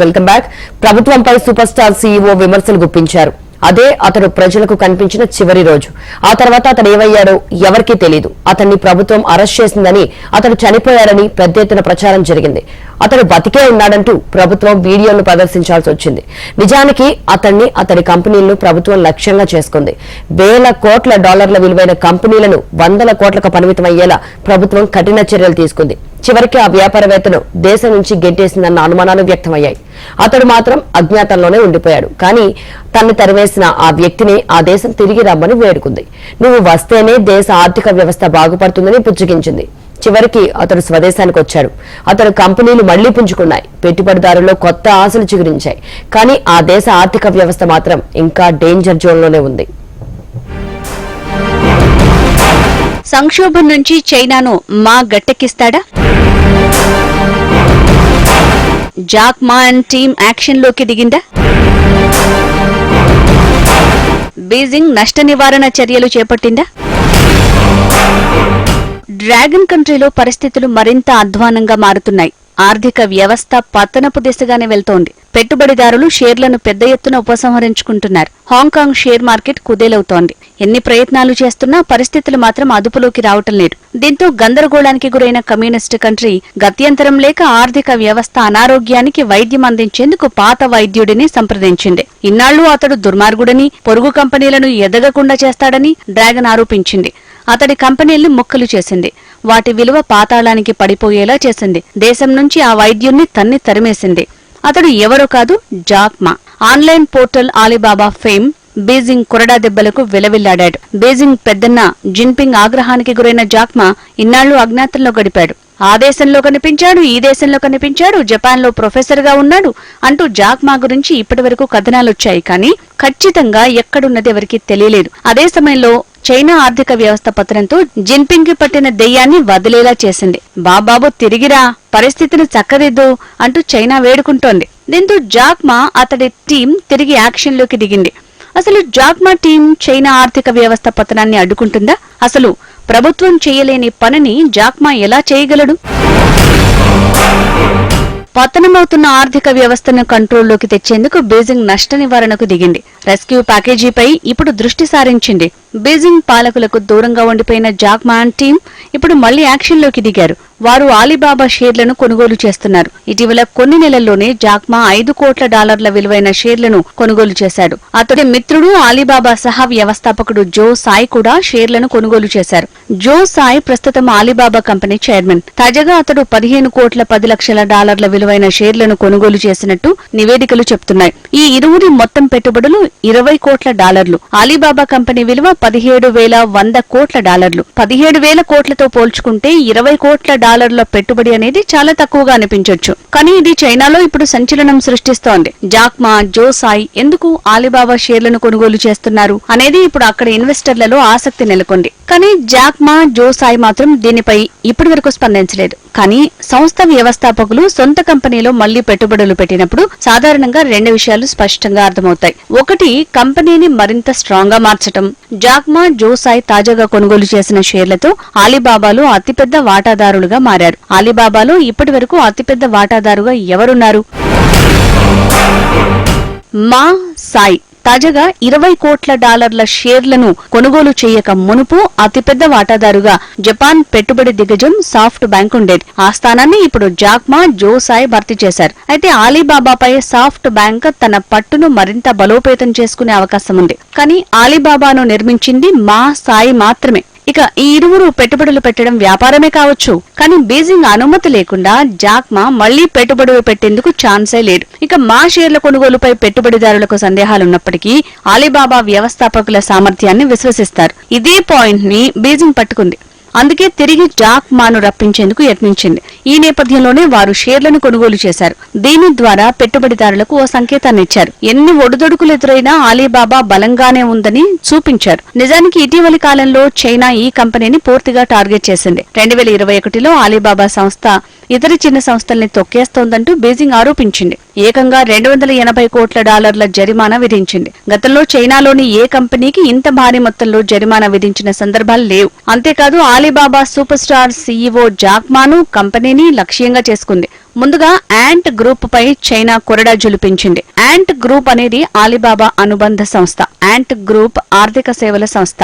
Welcome back. ప్రభుత్వంపై super star CEO విమర్శలు గుప్పించారు. అదే అతడు ప్రజలకు కనిపించిన చివరి రోజు. ఆ తర్వాత అతడు ఏమయ్యాడో ఎవరికీ తెలియదు. అతన్ని ప్రభుత్వం అరెస్ట్ చేసిందని, అతడు చనిపోయాడని పెద్ద ఎత్తున ప్రచారం జరిగింది. అతడు బతికే ఉన్నాడంటూ ప్రభుత్వం వీడియోలను ప్రదర్శించాల్సి వచ్చింది. నిజానికి అతన్ని, అతడి కంపెనీలను ప్రభుత్వం లక్ష్యంగా చేసుకుంది. వేల కోట్ల డాలర్ల విలువైన కంపెనీలను వందల కోట్లకు పరిమితమయ్యేలా ప్రభుత్వం కఠిన చర్యలు తీసుకుంది. చివరికి ఆ వ్యాపారవేత్తను దేశం నుంచి గెంటేసిందన్న అనుమానాలు వ్యక్తమయ్యాయి. అతడు మాత్రం అజ్ఞాతంలోనే ఉండిపోయాడు. కానీ తనను తరివేసిన ఆ వ్యక్తిని ఆ దేశం తిరిగి రమ్మని వేడుకుంది. నువ్వు వస్తేనే దేశ ఆర్థిక వ్యవస్థ బాగుపడుతుందని పుచ్చగించింది. చివరికి అతడు స్వదేశానికి వచ్చాడు. అతడు కంపెనీలు మళ్లీ పుంజుకున్నాయి. పెట్టుబడిదారుల్లో కొత్త ఆశలు చిగురించాయి. కానీ ఆ దేశ ఆర్థిక వ్యవస్థ మాత్రం ఇంకా డేంజర్ జోన్లోనే ఉంది. సంక్షోభం నుంచి చైనాను మా గట్టెక్కిస్తాడా? జాక్ మా అండ్ టీమ్ యాక్షన్లోకి దిగిందా? బీజింగ్ నష్ట నివారణ చర్యలు చేపట్టిందా? డ్రాగన్ కంట్రీలో పరిస్థితులు మరింత అధ్వానంగా మారుతున్నాయి. ఆర్థిక వ్యవస్థ పతనపు దిశగానే వెళ్తోంది. పెట్టుబడిదారులు షేర్లను పెద్ద ఎత్తున ఉపసంహరించుకుంటున్నారు. హాంకాంగ్ షేర్ మార్కెట్ కుదేలవుతోంది. ఎన్ని ప్రయత్నాలు చేస్తున్నా పరిస్థితులు మాత్రం అదుపులోకి రావటం లేదు. దీంతో గందరగోళానికి గురైన కమ్యూనిస్టు కంట్రీ గత్యంతరం లేక ఆర్థిక వ్యవస్థ అనారోగ్యానికి వైద్యం అందించేందుకు పాత వైద్యుడిని సంప్రదించింది. ఇన్నాళ్లు అతడు దుర్మార్గుడని, పొరుగు కంపెనీలను ఎదగకుండా చేస్తాడని డ్రాగన్ ఆరోపించింది. అతడి కంపెనీల్ని ముక్కలు చేసింది. వాటి విలువ పాతాళానికి పడిపోయేలా చేసింది. దేశం నుంచి ఆ వైద్యుణ్ణి తరిమేసింది. అతడు ఎవరో కాదు, జాక్ మా. Online portal Ali Baba fame Beijing కొరడా దెబ్బలకు విలవిల్లాడాడు. బీజింగ్ పెద్దన్న జిన్పింగ్ ఆగ్రహానికి గురైన జాక్ మా ఇన్నాళ్లు అజ్ఞాతంలో గడిపాడు. ఆ దేశంలో కనిపించాడు, ఈ దేశంలో కనిపించాడు, జపాన్ లో ప్రొఫెసర్ గా ఉన్నాడు అంటూ జాక్ మా గురించి ఇప్పటివరకు కథనాలొచ్చాయి. కానీ ఖచ్చితంగా ఎక్కడున్నది ఎవరికీ తెలియలేదు. అదే సమయంలో చైనా ఆర్థిక వ్యవస్థ పతనంతో జిన్పింగ్ కి పట్టిన దెయ్యాన్ని వదిలేలా చేసింది. బాబాబు తిరిగిరా, పరిస్థితిని చక్కదిద్దు అంటూ చైనా వేడుకుంటోంది. దీంతో జాక్ మా అతడి టీం తిరిగి యాక్షన్లోకి దిగింది. అసలు జాక్ మా టీం చైనా ఆర్థిక వ్యవస్థ పతనాన్ని అడ్డుకుంటుందా? అసలు ప్రభుత్వం చేయలేని పనిని జాక్ మా ఎలా చేయగలడు? పతనమవుతున్న ఆర్థిక వ్యవస్థను కంట్రోల్లోకి తెచ్చేందుకు బీజింగ్ నష్ట నివారణకు దిగింది. రెస్క్యూ ప్యాకేజీపై ఇప్పుడు దృష్టి సారించింది. బీజింగ్ పాలకులకు దూరంగా ఉండిపోయిన జాక్ మా టీం ఇప్పుడు మళ్లీ యాక్షన్లోకి దిగారు. వారు ఆలీబాబా షేర్లను కొనుగోలు చేస్తున్నారు. ఇటీవల కొన్ని నెలల్లోనే జాక్ మా 5 కోట్ల డాలర్ల విలువైన షేర్లను కొనుగోలు చేశాడు. అతడి మిత్రుడు ఆలీబాబా సహా వ్యవస్థాపకుడు జో సాయ్ కూడా షేర్లను కొనుగోలు చేశారు. జో సాయ్ ప్రస్తుతం ఆలీబాబా కంపెనీ చైర్మన్. తాజాగా అతడు 15 కోట్ల 10 లక్షల డాలర్ల విలువైన షేర్లను కొనుగోలు చేసినట్టు నివేదికలు చెప్తున్నాయి. ఈ ఇరువురి మొత్తం పెట్టుబడులు 20 కోట్ల డాలర్లు. ఆలీబాబా కంపెనీ విలువ 17,100 కోట్ల డాలర్లు. 17,000 కోట్లతో పోల్చుకుంటే 20 కోట్ల డాలర్ల పెట్టుబడి అనేది చాలా తక్కువగా అనిపించొచ్చు. కానీ ఇది చైనాలో ఇప్పుడు సంచలనం సృష్టిస్తోంది. జాక్ మా, జో సాయ్ ఎందుకు ఆలీబాబా షేర్లను కొనుగోలు చేస్తున్నారు అనేది ఇప్పుడు అక్కడ ఇన్వెస్టర్లలో ఆసక్తి నెలకొంది. కానీ జాక్ మా, జో సాయ్ మాత్రం దీనిపై ఇప్పటి వరకు స్పందించలేదు. కానీ సంస్థ వ్యవస్థాపకులు సొంత కంపెనీలో మళ్లీ పెట్టుబడులు పెట్టినప్పుడు సాధారణంగా 2 విషయాలు స్పష్టంగా అర్థమవుతాయి. ఒకటి, కంపెనీని మరింత స్ట్రాంగ్ గా మార్చటం. జాక్ మా, జో సాయ్ తాజాగా కొనుగోలు చేసిన షేర్లతో ఆలీబాబాలో అతిపెద్ద వాటాదారులుగా మారారు. ఆలీబాబాలో ఇప్పటి వరకు అతిపెద్ద వాటాదారుగా ఎవరున్నారు? మా సాయ్ తాజాగా 20 కోట్ల డాలర్ల షేర్లను కొనుగోలు చేయక మునుపు అతిపెద్ద వాటాదారుగా జపాన్ పెట్టుబడి దిగ్గజం సాఫ్ట్ బ్యాంక్ ఉండేది. ఆ స్థానాన్ని ఇప్పుడు జాక్ మా, జో సాయ్ భర్తీ చేశారు. అయితే ఆలీబాబాపై సాఫ్ట్ బ్యాంక్ తన పట్టును మరింత బలోపేతం చేసుకునే అవకాశం ఉంది. కానీ ఆలీబాబాను నిర్మించింది మా సాయ్ మాత్రమే. ఇక ఈ ఇరువురు పెట్టుబడులు పెట్టడం వ్యాపారమే కావచ్చు. కానీ బీజింగ్ అనుమతి లేకుండా జాక్ మా మళ్లీ పెట్టుబడులు పెట్టేందుకు ఛాన్సే లేదు. ఇక మా షేర్ల కొనుగోలుపై పెట్టుబడిదారులకు సందేహాలున్నప్పటికీ ఆలీబాబా వ్యవస్థాపకుల సామర్థ్యాన్ని విశ్వసిస్తారు. ఇదే పాయింట్ ని బీజింగ్ పట్టుకుంది. అందుకే తిరిగి జాక్ మాను రప్పించేందుకు యత్నించింది. ఈ నేపథ్యంలోనే వారు షేర్లను కొనుగోలు చేశారు. దీని ద్వారా పెట్టుబడిదారులకు ఓ సంకేతాన్ని ఇచ్చారు. ఎన్ని ఒడుదొడుకులు ఎదురైనా ఆలీబాబా బలంగానే ఉందని చూపించారు. నిజానికి ఇటీవలి కాలంలో చైనా ఈ కంపెనీని పూర్తిగా టార్గెట్ చేసింది. 2021లో ఆలీబాబా సంస్థ ఇతర చిన్న సంస్థల్ని తొక్కేస్తోందంటూ బీజింగ్ ఆరోపించింది. ఏకంగా $280 కోట్ల జరిమానా విధించింది. గతంలో చైనాలోని ఏ కంపెనీకి ఇంత భారీ మొత్తంలో జరిమానా విధించిన సందర్భాలు లేవు. అంతేకాదు Ali Baba super star CEO Jack మాను కంపెనీని లక్ష్యంగా చేసుకుంది. ముందుగా యాంట్ గ్రూప్ పై చైనా కొరడా జులిపించింది. యాంట్ గ్రూప్ అనేది ఆలీబాబా అనుబంధ సంస్థ. యాంట్ గ్రూప్ ఆర్థిక సేవల సంస్థ.